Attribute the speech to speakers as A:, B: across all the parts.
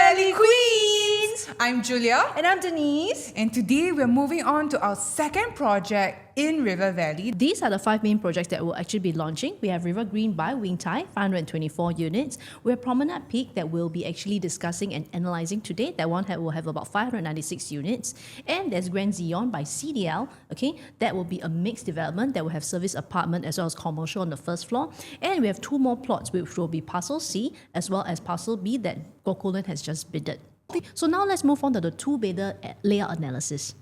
A: Valley Queens! I'm Julia.
B: And I'm Denise.
A: And today we're moving on to our second project in River Valley.
B: These are the 5 main projects that will actually be launching. We have River Green by Wing Tai, 524 units. We have Promenade Peak that we'll be actually discussing and analysing today. That one will have about 596 units. And there's Grand Zion by CDL. Okay, that will be a mixed development that will have service apartment as well as commercial on the first floor. And we have 2 more plots which will be Parcel C as well as Parcel B that Gokulan has just bidded. So now let's move on to the 2-bedder layout analysis.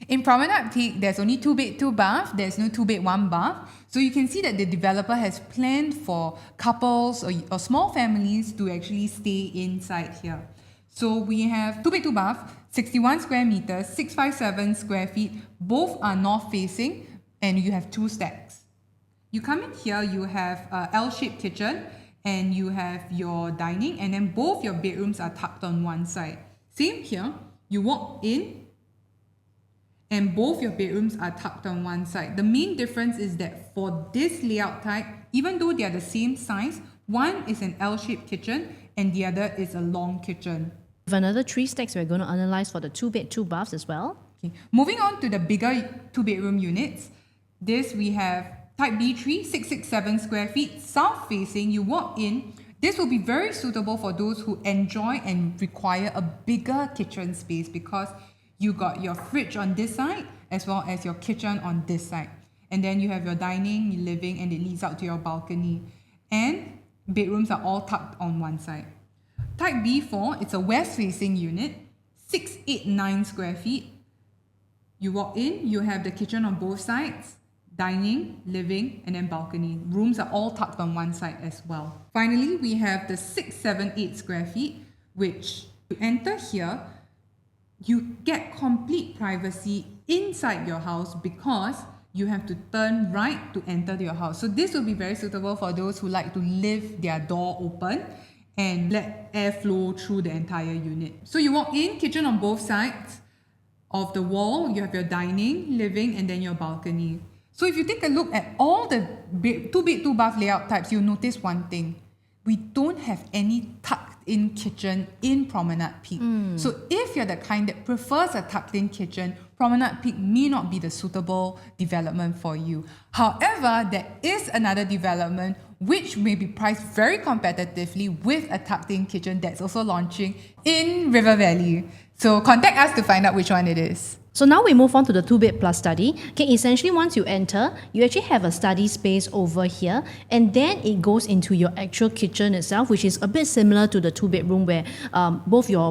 A: In Promenade Peak, there's only 2 bed, 2 bath. There's no 2 bed, 1 bath. So you can see that the developer has planned for couples or small families to actually stay inside here. So we have 2 bed, 2 bath, 61 square meters, 657 square feet. Both are north facing and you have 2 stacks. You come in here, you have a L-shaped kitchen and you have your dining, and then both your bedrooms are tucked on one side. Same here, you walk in and both your bedrooms are tucked on one side. The main difference is that for this layout type, even though they are the same size, one is an L-shaped kitchen and the other is a long kitchen.
B: We have another 3 stacks we're going to analyse for the 2 bed, 2 baths as well.
A: Okay. Moving on to the bigger 2-bedroom units, this we have Type B3, 667 square feet, south facing. You walk in. This will be very suitable for those who enjoy and require a bigger kitchen space because you got your fridge on this side as well as your kitchen on this side. And then you have your dining, your living, and it leads out to your balcony. And bedrooms are all tucked on one side. Type B4, it's a west facing unit, 689 square feet. You walk in, you have the kitchen on both sides. Dining, living, and then balcony. Rooms are all tucked on one side as well. Finally, we have the 678 square feet, which you enter here, you get complete privacy inside your house because you have to turn right to enter your house. So this will be very suitable for those who like to leave their door open and let air flow through the entire unit. So you walk in, kitchen on both sides of the wall, you have your dining, living, and then your balcony. So if you take a look at all the 2 bed, 2 bath layout types, you'll notice one thing. We don't have any tucked in kitchen in Promenade Peak. So if you're the kind that prefers a tucked in kitchen, Promenade Peak may not be the suitable development for you. However, there is another development which may be priced very competitively with a tucked in kitchen that's also launching in River Valley. So contact us to find out which one it is.
B: So now we move on to the 2-bed plus study. Okay, essentially once you enter, you actually have a study space over here, and then it goes into your actual kitchen itself, which is a bit similar to the 2-bedroom where both your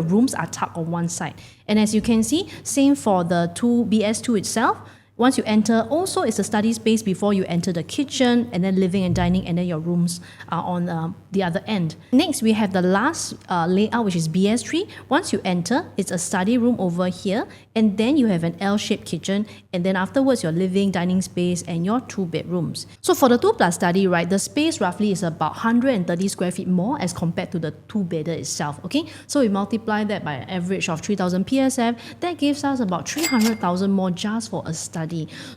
B: rooms are tucked on one side. And as you can see, same for the BS2 itself. Once you enter, also it's a study space before you enter the kitchen, and then living and dining, and then your rooms are on the other end. Next, we have the last layout, which is BS3. Once you enter, it's a study room over here, and then you have an L-shaped kitchen, and then afterwards your living, dining space, and your 2 bedrooms. So for the 2 plus study, right, the space roughly is about 130 square feet more as compared to the 2-bedder itself, okay? So we multiply that by an average of 3,000 PSF, that gives us about 300,000 more just for a study.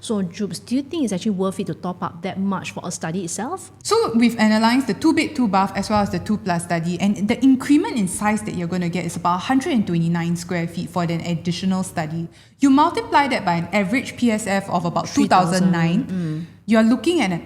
B: So Jubes, do you think it's actually worth it to top up that much for a study itself?
A: So we've analysed the 2 bed, 2 bath as well as the 2 plus study, and the increment in size that you're going to get is about 129 square feet for an additional study. You multiply that by an average PSF of about 2,009. You're looking at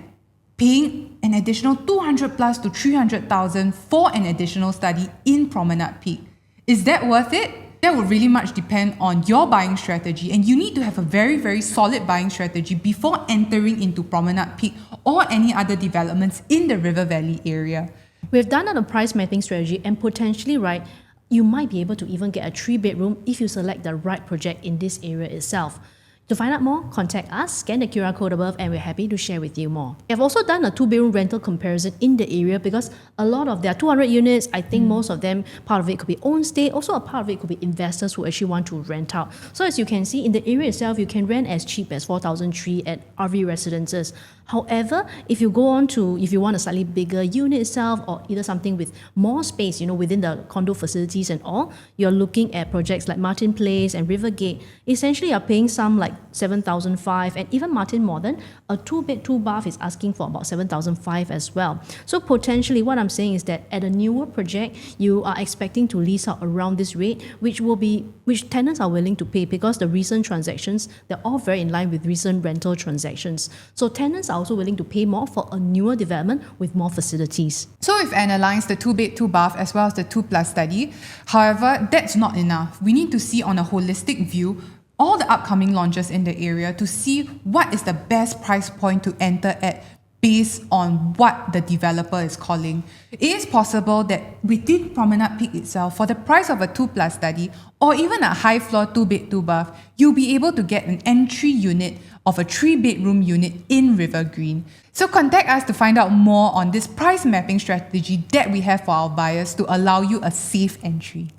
A: paying an additional 200 plus to 300,000 for an additional study in Promenade Peak. Is that worth it? That will really much depend on your buying strategy, and you need to have a very, very solid buying strategy before entering into Promenade Peak or any other developments in the River Valley area.
B: We've done a price mapping strategy, and potentially, right, you might be able to even get a 3-bedroom if you select the right project in this area itself. To find out more, contact us, scan the QR code above, and we're happy to share with you more. We have also done a 2-bedroom rental comparison in the area because a lot of there are 200 units. I think most of them, part of it could be own stay, also a part of it could be investors who actually want to rent out. So as you can see, in the area itself, you can rent as cheap as 4,300 at RV residences. However, if you want a slightly bigger unit itself or either something with more space, within the condo facilities and all, you're looking at projects like Martin Place and Rivergate. Essentially, you're paying some like 7,500, and even Martin Modern, a 2-bed, 2-bath is asking for about 7,500 as well. So potentially what I'm saying is that at a newer project, you are expecting to lease out around this rate, which tenants are willing to pay because the recent transactions, they're all very in line with recent rental transactions. So tenants are also willing to pay more for a newer development with more facilities.
A: So we've analysed the 2-bed, 2-bath as well as the 2+ study. However, that's not enough. We need to see on a holistic view all the upcoming launches in the area to see what is the best price point to enter at based on what the developer is calling. It is possible that within Promenade Peak itself, for the price of a 2+ study or even a high floor 2-bed, 2-bath, you'll be able to get an entry unit of a 3-bedroom unit in River Green. So contact us to find out more on this price mapping strategy that we have for our buyers to allow you a safe entry.